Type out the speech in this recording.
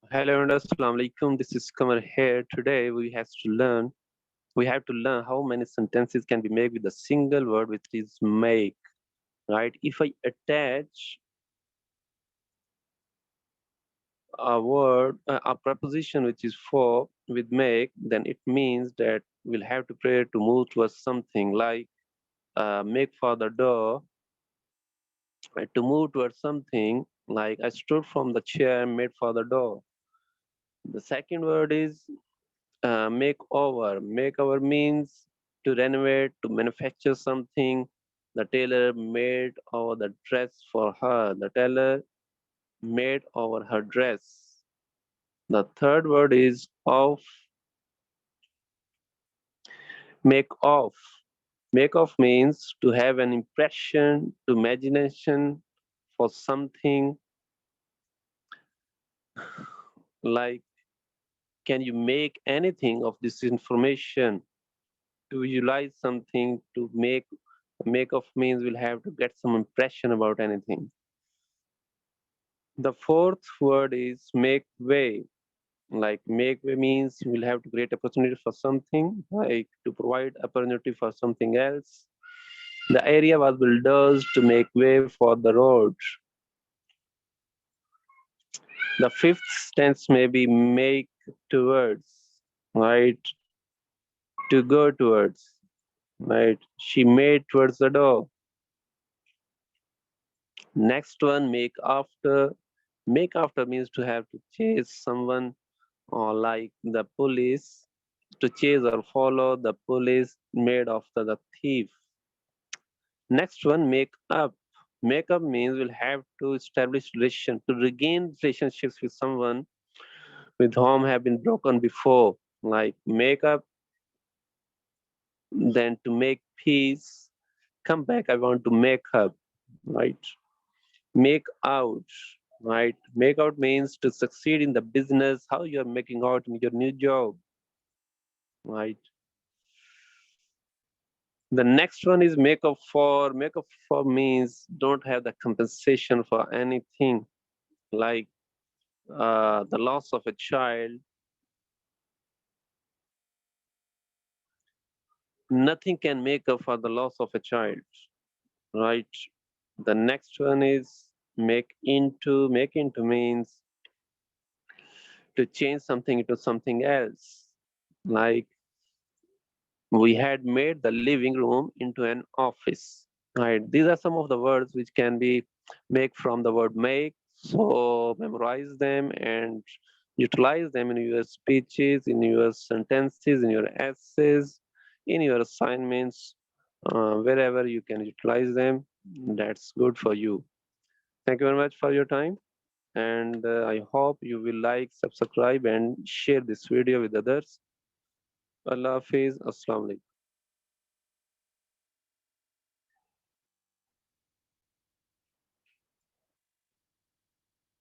Hello and assalamu alaikum. This is Kamar here. Today we have to learn how many sentences can be made with a single word, which is make. Right? If I attach a preposition which is for with make, then it means that we'll have to pray to move towards something like make for the door. Right? To move towards something like I stood from the chair, and made for the door. The second word is makeover. Makeover means to renovate, to manufacture something. The tailor made over the dress for her. The tailor made over her dress. The third word is off. Make off. Make off means to have an impression, to imagination for something like can you make anything of this information? To visualize something, to make of means we'll have to get some impression about anything. The fourth word is make way. Like make way means you will have to create opportunity for something, like to provide opportunity for something else. The area was built to make way for the road. The fifth tense may be make towards, right? To go towards, right? She made towards the door. Next one, make after. Make after means to have to chase someone, or like the police, to chase or follow the police made after the thief. Next one, make up. Make up means we'll have to establish relation, to regain relationships with someone with whom have been broken before. Like make up, then to make peace. Come back, I want to make up, right? Make out, right? Make out means to succeed in the business, how you're making out in your new job, right? The next one is make up for. Make up for means don't have the compensation for anything, like the loss of a child. Nothing can make up for the loss of a child, right? The next one is make into. Make into means to change something into something else. Like we had made the living room into an office. Right. These are some of the words which can be make from the word make. So memorize them and utilize them in your speeches, in your sentences, in your essays, in your assignments, wherever you can utilize them. That's good for you. Thank you very much for your time. And I hope you will like, subscribe, and share this video with others. Allah Hafiz. Assalamu alaikum.